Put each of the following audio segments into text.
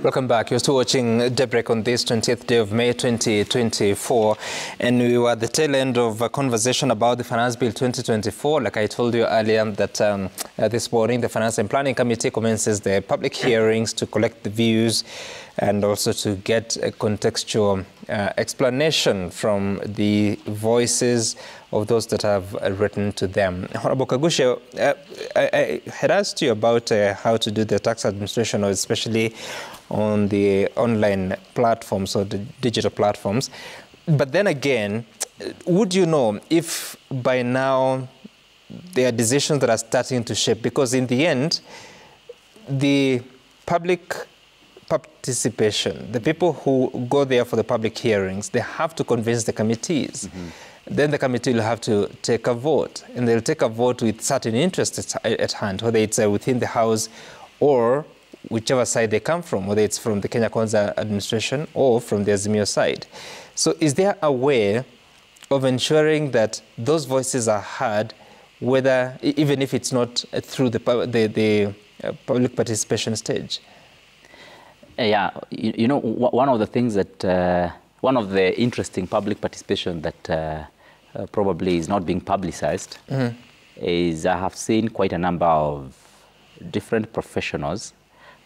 Welcome back. You're still watching Daybreak on this 20th day of May 2024, and we were at the tail end of a conversation about the Finance Bill 2024. Like I told you earlier that this morning the Finance and Planning Committee commences the public hearings to collect the views and also to get a contextual explanation from the voices of those that have written to them. Honorable Kagushe, I had asked you about how to do the tax administration, or especially on the online platforms or the digital platforms. But then again, would you know if by now there are decisions that are starting to shape? Because in the end, the public participation, the people who go there for the public hearings, they have to convince the committees. Then the committee will have to take a vote, and they'll take a vote with certain interests at hand, whether it's within the House or whichever side they come from, whether it's from the Kenya Kwanza administration or from the Azimio side. So is there a way of ensuring that those voices are heard, whether, even if it's not through the public participation stage? Yeah, you know, one of the things that, one of the interesting public participation that probably is not being publicized is I have seen quite a number of different professionals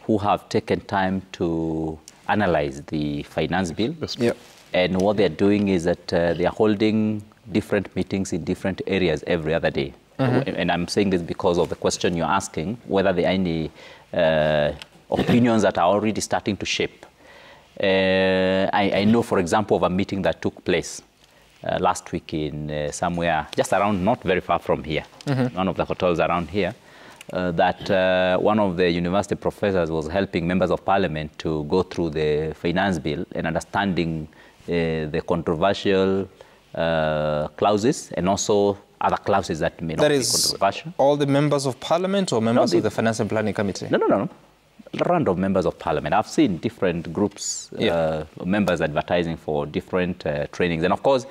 who have taken time to analyze the finance bill. Yep. And what they're doing is that they are holding different meetings in different areas every other day. And I'm saying this because of the question you're asking, whether there are any opinions that are already starting to shape. I know, for example, of a meeting that took place last week in somewhere just around, not very far from here, one of the hotels around here, that one of the university professors was helping members of parliament to go through the finance bill and understanding the controversial clauses and also other clauses that may not be controversial. All the members of parliament or members of the Finance and Planning Committee? No. Random members of parliament. I've seen different groups, members advertising for different trainings. And of course,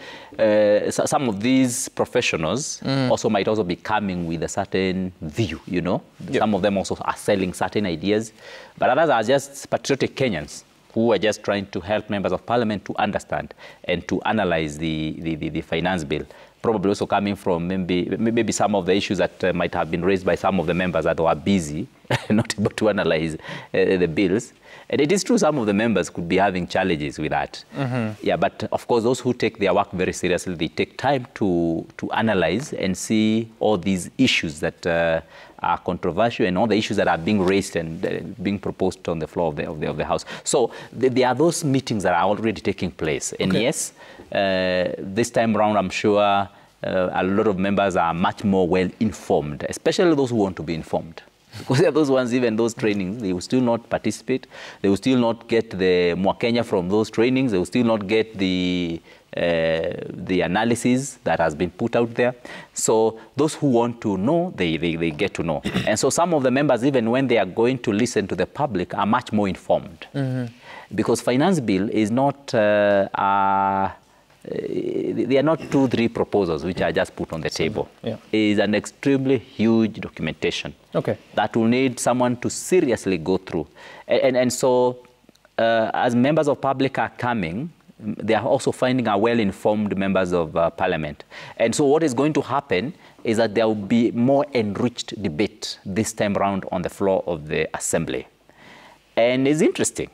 some of these professionals also might also be coming with a certain view, you know. Some of them also are selling certain ideas, but others are just patriotic Kenyans who are just trying to help members of parliament to understand and to analyze the finance bill. Probably also coming from maybe some of the issues that might have been raised by some of the members that were busy, not able to analyze the bills. And it is true some of the members could be having challenges with that. Yeah, but of course, those who take their work very seriously, they take time to analyze and see all these issues that are controversial and all the issues that are being raised and being proposed on the floor of the House. So there are those meetings that are already taking place. And yes, this time around, I'm sure a lot of members are much more well informed, especially those who want to be informed. Because there are those ones, even those trainings, they will still not participate. They will still not get the Mwakenya from those trainings. They will still not get the analysis that has been put out there. So those who want to know, they get to know. And so some of the members, even when they are going to listen to the public, are much more informed. Because finance bill is not, they are not 2-3 proposals which are just put on the table. It is an extremely huge documentation that will need someone to seriously go through. And so as members of public are coming, they are also finding a well-informed members of parliament. And so what is going to happen is that there will be more enriched debate this time around on the floor of the assembly. And it's interesting.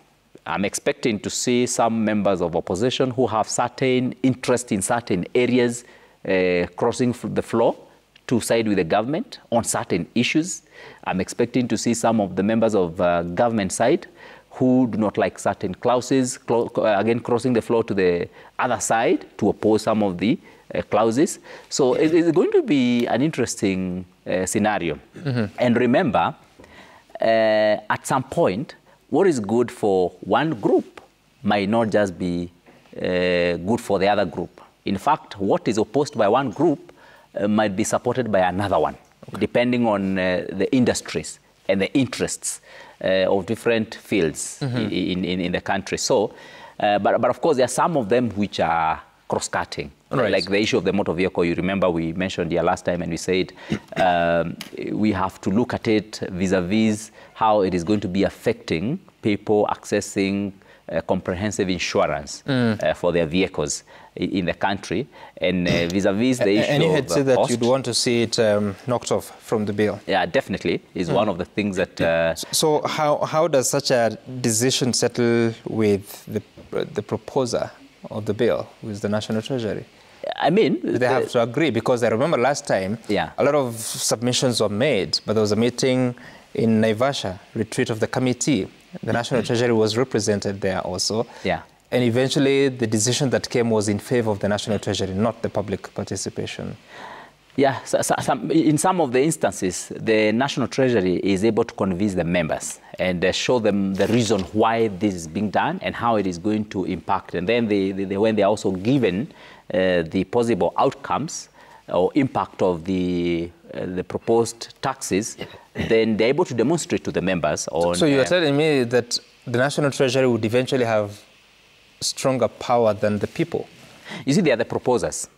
I'm expecting to see some members of opposition who have certain interest in certain areas crossing the floor to side with the government on certain issues. I'm expecting to see some of the members of government side who do not like certain clauses, again crossing the floor to the other side to oppose some of the clauses. So it's going to be an interesting scenario. And remember, at some point, what is good for one group might not just be good for the other group. In fact, what is opposed by one group might be supported by another one, depending on the industries and the interests of different fields in the country. So, but of course, there are some of them which are cross-cutting. Right. Like the issue of the motor vehicle, you remember we mentioned here last time and we said we have to look at it vis-a-vis how it is going to be affecting people accessing comprehensive insurance for their vehicles in the country, and vis-a-vis the issue of and you had said that cost. you'd want to see it knocked off from the bill. Yeah, definitely is one of the things that... So how does such a decision settle with the proposer of the bill, who is the National Treasury? I mean... They have to agree, because I remember last time, a lot of submissions were made, but there was a meeting in Naivasha, retreat of the committee. The National Treasury was represented there also. Yeah. And eventually, the decision that came was in favor of the National Treasury, not the public participation. Yeah, in some of the instances, the National Treasury is able to convince the members and show them the reason why this is being done and how it is going to impact. And then when they are also given the possible outcomes or impact of the proposed taxes, then they're able to demonstrate to the members on... So you're telling me that the National Treasury would eventually have stronger power than the people? You see, they are the proposers.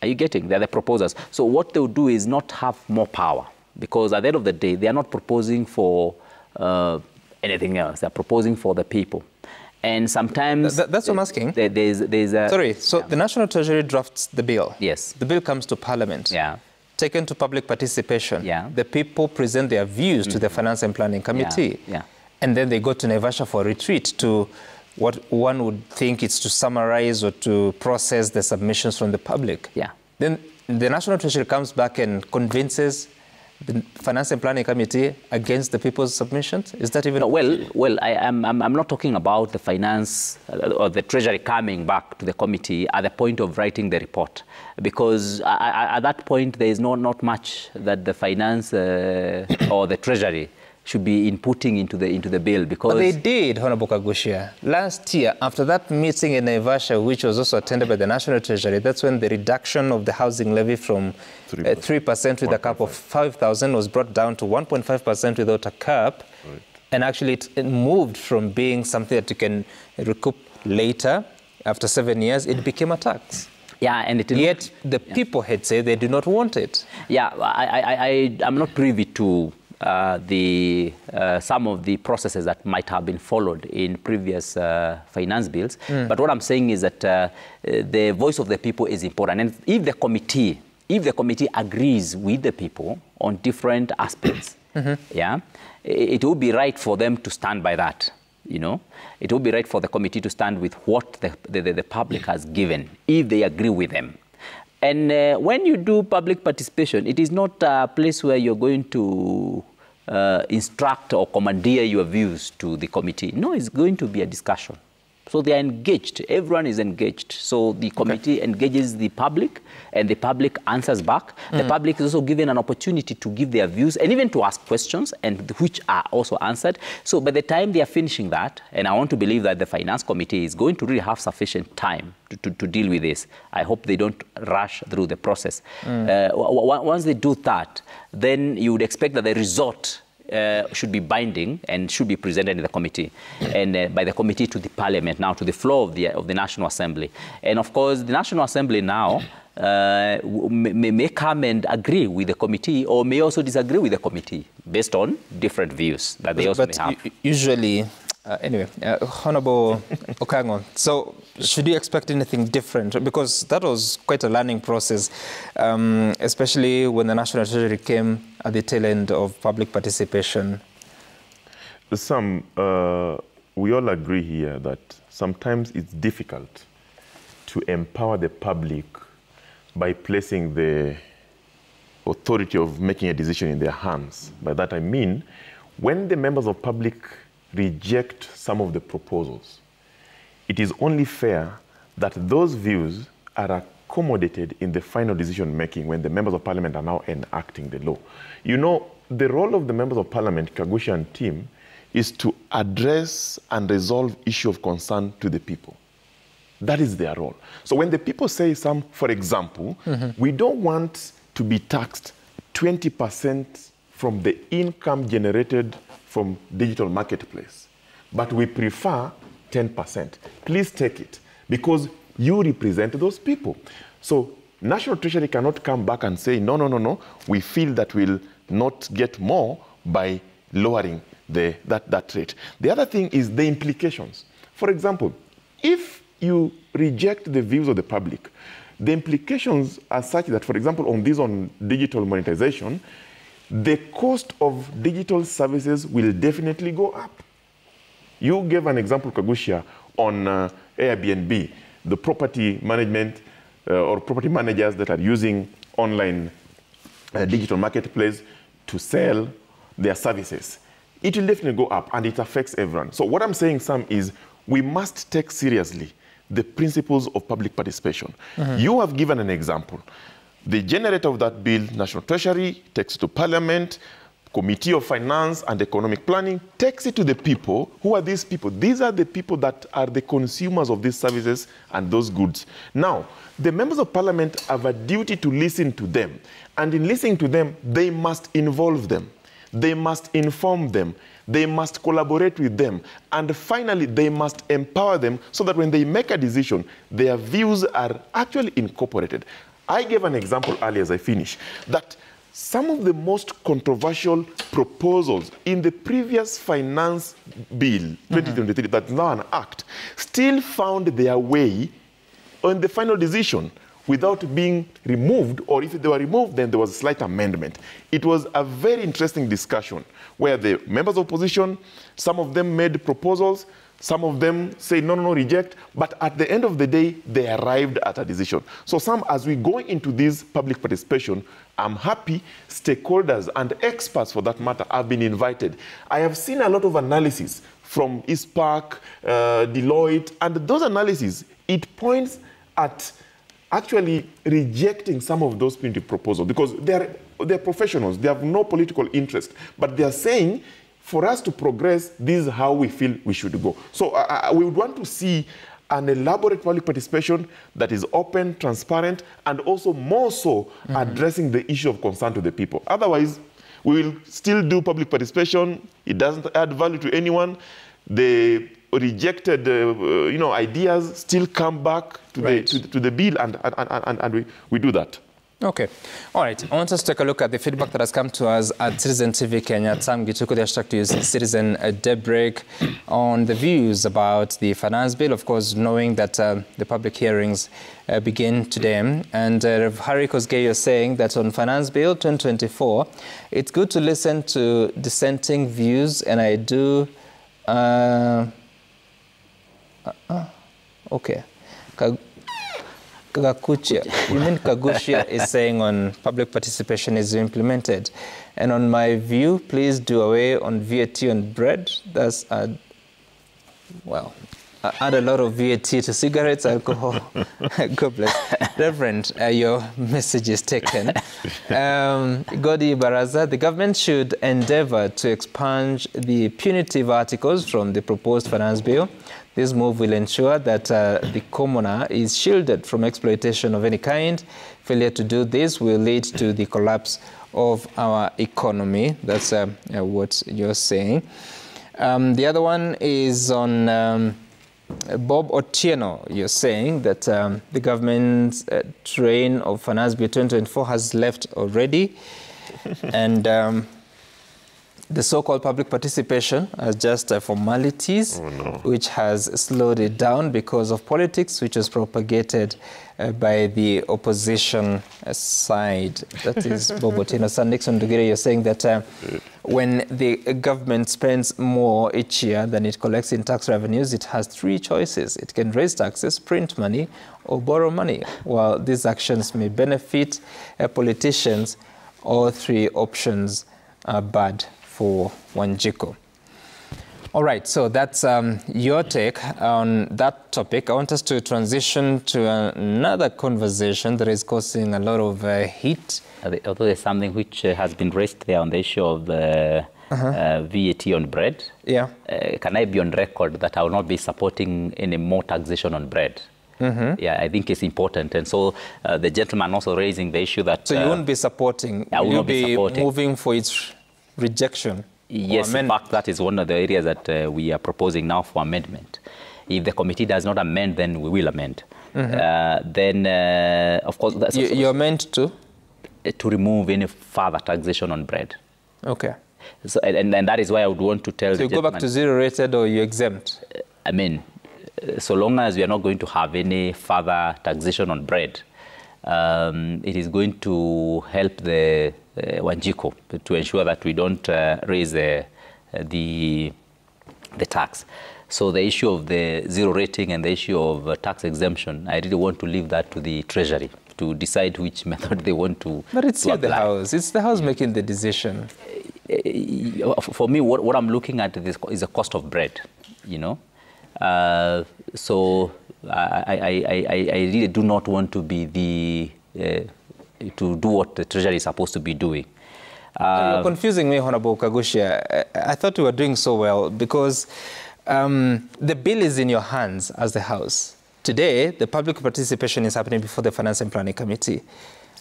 Are you getting? They are the proposers. So what they will do is not have more power, because at the end of the day, they are not proposing for anything else. They're proposing for the people. And sometimes... That's what I'm asking. There's a... Sorry, so the National Treasury drafts the bill. Yes. The bill comes to Parliament. Yeah. Taken to public participation. Yeah. The people present their views to the Finance and Planning Committee. Yeah. And then they go to Naivasha for a retreat to what one would think it's to summarize or to process the submissions from the public. Yeah. Then the National Treasury comes back and convinces the Finance and Planning Committee against the people's submissions? Is that even... No, well, I'm not talking about the finance or the Treasury coming back to the committee at the point of writing the report, because at that point there is not much that the finance or the Treasury should be inputting into the bill, because... But they did, Honorable Kagushia. Last year, after that meeting in Naivasha, which was also attended by the National Treasury, that's when the reduction of the housing levy from 3% with a cap of 5,000 was brought down to 1.5% without a cap. Right. And actually, it moved from being something that you can recoup later, after 7 years, it became a tax. Yeah, and yet the people had said they do not want it. Yeah, I'm not privy to some of the processes that might have been followed in previous finance bills. But what I'm saying is that the voice of the people is important. And if the committee agrees with the people on different aspects, yeah, it will be right for them to stand by that. You know, it will be right for the committee to stand with what the public has given, if they agree with them. And when you do public participation, it is not a place where you're going to instruct or commandeer your views to the committee. No, it's going to be a discussion. So they are engaged. Everyone is engaged. So the committee engages the public, and the public answers back. The public is also given an opportunity to give their views and even to ask questions, and which are also answered. So by the time they are finishing that, and I want to believe that the Finance Committee is going to really have sufficient time to deal with this. I hope they don't rush through the process. Once they do that, then you would expect that the result should be binding and should be presented in the committee, and by the committee to the Parliament, now to the floor of the National Assembly. And of course, the National Assembly now may come and agree with the committee, or may also disagree with the committee based on different views that they also may have. Usually, anyway, Honorable Okango, so should you expect anything different? Because that was quite a learning process, especially when the National Treasury came at the tail end of public participation. Sam, we all agree here that sometimes it's difficult to empower the public by placing the authority of making a decision in their hands. By that I mean, when the members of public reject some of the proposals, it is only fair that those views are accommodated in the final decision making when the members of parliament are now enacting the law. You know, the role of the members of parliament, Kagusha and team, is to address and resolve issue of concern to the people. That is their role. So when the people say for example, we don't want to be taxed 20% from the income generated from digital marketplace, but we prefer 10%. Please take it, because You represent those people. So National Treasury cannot come back and say, no, no, no, no, we feel that we'll not get more by lowering that rate. The other thing is the implications. For example, if you reject the views of the public, the implications are such that, for example, on digital monetization, the cost of digital services will definitely go up. You gave an example, Kagushia, on Airbnb, the property management or property managers that are using online digital marketplace to sell their services. It will definitely go up, and it affects everyone. So what I'm saying, Sam, is we must take seriously the principles of public participation. You have given an example. The generator of that bill, National Treasury, takes it to Parliament, Committee of Finance and Economic Planning, takes it to the people. Who are these people? These are the people that are the consumers of these services and those goods. Now, the members of Parliament have a duty to listen to them. And in listening to them, they must involve them. They must inform them. They must collaborate with them. And finally, they must empower them so that when they make a decision, their views are actually incorporated. I gave an example earlier as I finish, that some of the most controversial proposals in the previous finance bill, 2023, that's now an act, still found their way on the final decision without being removed, or if they were removed, then there was a slight amendment. It was a very interesting discussion where the members of opposition, some of them made proposals, some of them say, no, no, no, reject. But at the end of the day, they arrived at a decision. So Sam, as we go into this public participation, I'm happy stakeholders and experts, for that matter, have been invited. I have seen a lot of analysis from ISPAC, Deloitte, and those analyses, it points at actually rejecting some of those punitive proposals because they're professionals. They have no political interest. But they're saying, for us to progress, this is how we feel we should go. So we would want to see an elaborate public participation that is open, transparent, and also more so addressing the issue of concern to the people. Otherwise, we will still do public participation. It doesn't add value to anyone. The rejected ideas still come back to, the bill, and we do that. Okay. All right. I want us to take a look at the feedback that has come to us at Citizen TV Kenya. Sam Gichuku, to use Citizen Daybreak on the views about the finance bill, of course, knowing that the public hearings begin today. And Harry Kosgei is saying that on finance bill 2024, it's good to listen to dissenting views, and I do... okay. Kagushia. You mean Kagushia is saying on public participation is implemented. And on my view, please do away on VAT on bread. That's, well, add a lot of VAT to cigarettes, alcohol. God bless. Reverend, your message is taken. Godi Baraza, the government should endeavor to expunge the punitive articles from the proposed finance bill. This move will ensure that the commoner is shielded from exploitation of any kind. Failure to do this will lead to the collapse of our economy. That's what you're saying. The other one is on Bob Otieno. You're saying that the government's train of Finance Bill 2024 has left already. And the so-called public participation as just formalities, which has slowed it down because of politics, which was propagated by the opposition side. That is Bob Otieno. Sir Nixon Dugire, you're saying that when the government spends more each year than it collects in tax revenues, it has three choices. It can raise taxes, print money, or borrow money. While these actions may benefit politicians, all three options are bad for Wanjiku. All right, so that's your take on that topic. I want us to transition to another conversation that is causing a lot of heat. Although there's something which has been raised there on the issue of VAT on bread. Yeah. Can I be on record that I will not be supporting any more taxation on bread? Yeah, I think it's important. And so the gentleman also raising the issue that... So you won't be supporting? I will not be supporting. Moving for its rejection? Yes, in fact, that is one of the areas that we are proposing now for amendment. If the committee does not amend, then we will amend. then of course that's you're meant to remove any further taxation on bread. Okay. So and that is why I would want to tell. So you go back to zero rated or you exempt? I mean, so long as we are not going to have any further taxation on bread, it is going to help the Wanjiko to ensure that we don't raise the tax. So the issue of the zero rating and the issue of tax exemption, I really want to leave that to the Treasury to decide which method they want to. But it's still the House. It's the House making the decision. For me, what I'm looking at is the cost of bread, you know. So I really do not want to be to do what the Treasury is supposed to be doing. You're confusing me, Honorable Kagushia. I thought we were doing so well because the bill is in your hands as the House. Today, the public participation is happening before the Finance and Planning Committee.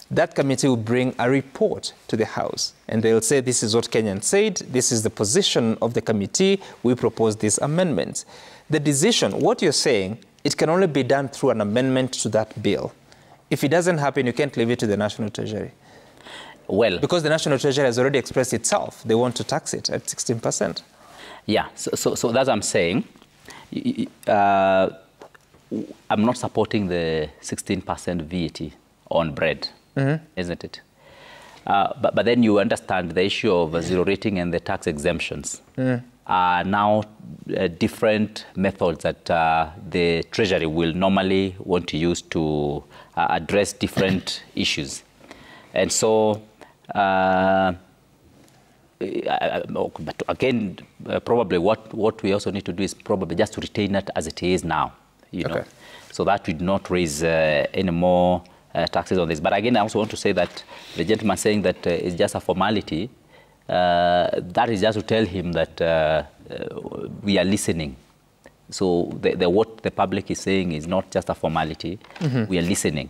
That committee will bring a report to the House, and they'll say, this is what Kenyan said, this is the position of the committee, we propose these amendments. The decision, what you're saying, it can only be done through an amendment to that bill. If it doesn't happen, you can't leave it to the National Treasury. Well, because the National Treasury has already expressed itself, they want to tax it at 16%. Yeah, so that's what I'm saying. I'm not supporting the 16% VAT on bread, isn't it? But then you understand the issue of zero rating and the tax exemptions are now different methods that the Treasury will normally want to use to address different issues. And so, but again, probably what we also need to do is probably just to retain it as it is now, you know, so that we do not raise any more taxes on this. But again, I also want to say that the gentleman saying that it's just a formality, that is just to tell him that we are listening. So what the public is saying is not just a formality, we are listening.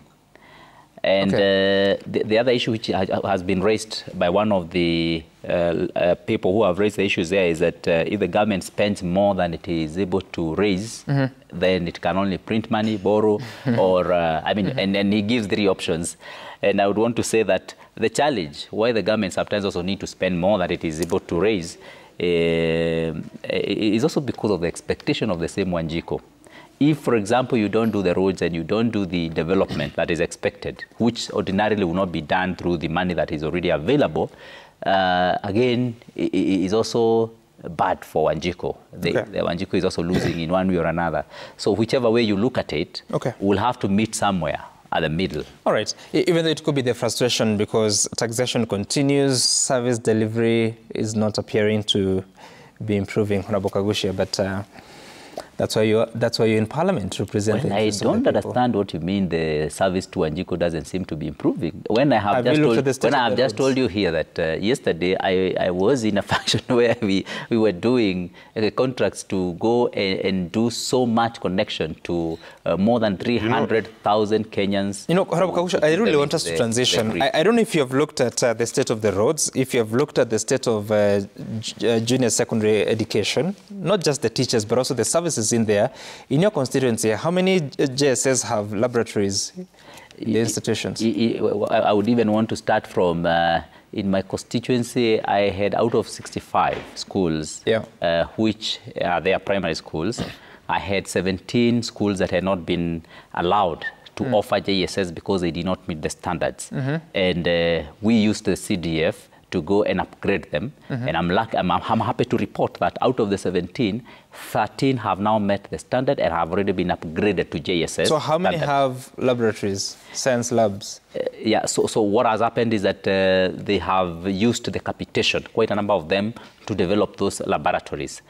And the other issue which has been raised by one of the people who have raised the issues there is that if the government spends more than it is able to raise, then it can only print money, borrow, or, I mean, and he gives 3 options. And I would want to say that the challenge, why the government sometimes also need to spend more than it is able to raise, is also because of the expectation of the same Wanjiko. If, for example, you don't do the roads and you don't do the development that is expected, which ordinarily will not be done through the money that is already available, again, it is also bad for Wanjiko. The Wanjiko is also losing in one way or another. So whichever way you look at it, we'll have to meet somewhere at the middle. All right. Even though it could be the frustration because taxation continues, service delivery is not appearing to be improving, Honorable Kagushia, but that's why you're in Parliament representing. Well, I don't understand what you mean. The service to Wanjiko doesn't seem to be improving. When I have just told you here that yesterday I was in a function where we were doing contracts to go and do so much connection to more than 300,000 Kenyans. You know, Honorable Kagushia, I really want us to transition. I don't know if you have looked at the state of the roads, if you have looked at the state of junior secondary education, not just the teachers, but also the services in there. In your constituency, how many JSS have laboratories in the institutions? I would even want to start from, in my constituency, I had out of 65 schools, which are their primary schools, I had 17 schools that had not been allowed to offer JSS because they did not meet the standards. And we used the CDF to go and upgrade them. And I'm happy to report that out of the 17, 13 have now met the standard and have already been upgraded to JSS. So how many have laboratories, science labs? Yeah, so what has happened is that they have used the capitation, quite a number of them, to develop those laboratories.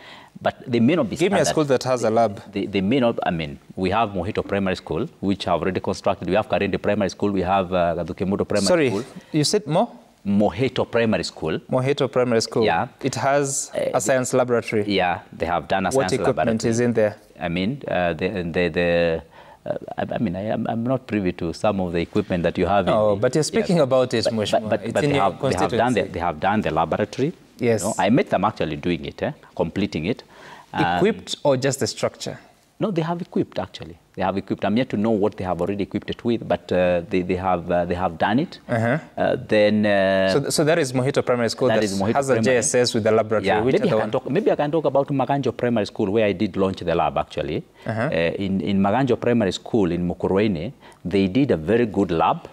But they may not be Give me a school that has a lab. They may not, I mean, we have Mohito Primary School, which have already constructed. We have Karindi Primary School, we have Gadukemuto Primary School. Sorry, you said more? Mohito Primary School. Mohito Primary School. Yeah. It has a science laboratory. Yeah, they have done a science laboratory. What equipment is in there? I mean, I'm not privy to some of the equipment that you have. No, but you're speaking about it, Mheshimiwa. But they have done the laboratory. Yes. You know, I met them actually doing it, completing it. Equipped or just the structure? No, they have equipped, actually. They have equipped. I'm yet to know what they have already equipped it with, but they have done it. So that is Mohito Primary School. That has a JSS with the laboratory. Yeah, maybe I can talk about Maganjo Primary School, where I did launch the lab actually. In Maganjo Primary School in Mukurweini, they did a very good lab,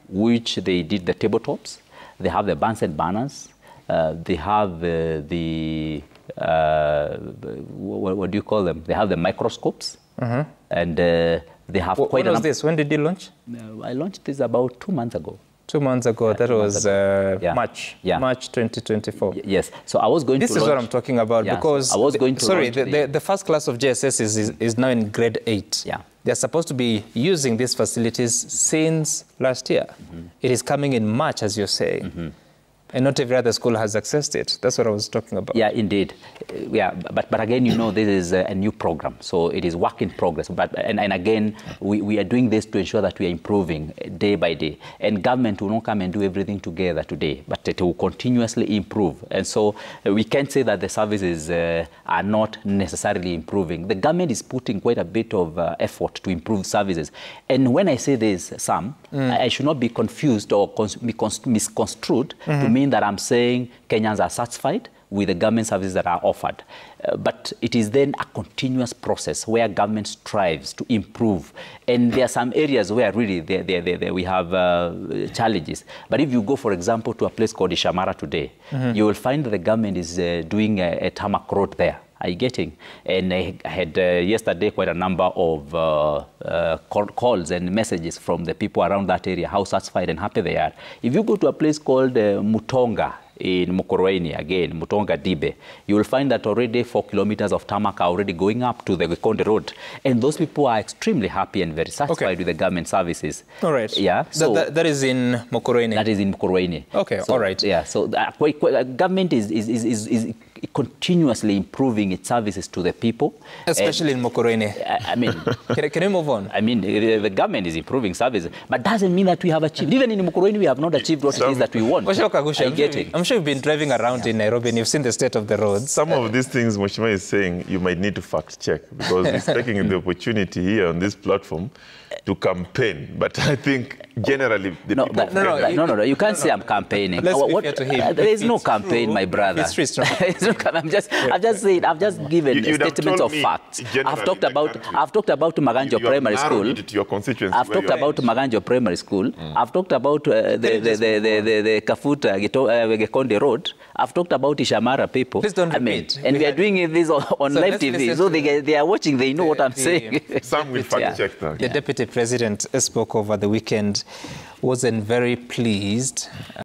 which they did the tabletops. They have the Bunsen burners. They have what do you call them? They have the microscopes. And they have quite a When was this? When did you launch? I launched this about 2 months ago. 2 months ago. Yeah, that was March. Yeah. March 2024. Yes. So I was going to launch. This is what I'm talking about, because so I was going to sorry, the first class of JSS is now in grade 8. Yeah. They're supposed to be using these facilities since last year. It is coming in March, as you're saying. And not every other school has accessed it. That's what I was talking about. Yeah, indeed. Yeah, but again, you know, this is a new program, so it is work in progress. And again, we are doing this to ensure that we are improving day by day. And government will not come and do everything together today, but it will continuously improve. And so we can't say that the services are not necessarily improving. The government is putting quite a bit of effort to improve services. And when I say this, Sam, I should not be confused or misconstrued to mean that I'm saying Kenyans are satisfied with the government services that are offered. But it is then a continuous process where government strives to improve. And there are some areas where really we have challenges. But if you go, for example, to a place called Ishamara today, you will find that the government is doing a tarmac road there. Are you getting? And I had yesterday quite a number of calls and messages from the people around that area, how satisfied and happy they are. If you go to a place called Mutonga in Mukurweini, again, Mutonga Dibe, you will find that already 4 kilometers of tarmac are already going up to the Gekonde Road. And those people are extremely happy and very satisfied with the government services. All right. Yeah. So that is in Mukurweini? That is in Mukurweini. Okay, so, all right. Yeah, so government is continuously improving its services to the people. Especially in Mukurweini. I mean... Can you move on? I mean, the government is improving services, but doesn't mean that we have achieved. Even in Mukurweini, we have not achieved what it is that we want. I'm sure you've been driving around in Nairobi and you've seen the state of the roads. Some of these things Mheshimiwa is saying, you might need to fact check, because he's taking the opportunity here on this platform to campaign. But I think generally the people... No, you can't say I'm campaigning. Let's be fair to him. There is no campaign, my brother. It's true. I've just given statements of facts. I've talked about Maganjo Primary School. I've talked about Maganjo Primary School. I've talked about the Kafuta Gekonde Road. I've talked about Ishamara people. Please don't repeat. And we are doing this on live TV, so they are watching. They know what I'm saying. Some will fact check that. The Deputy President spoke over the weekend, wasn't very pleased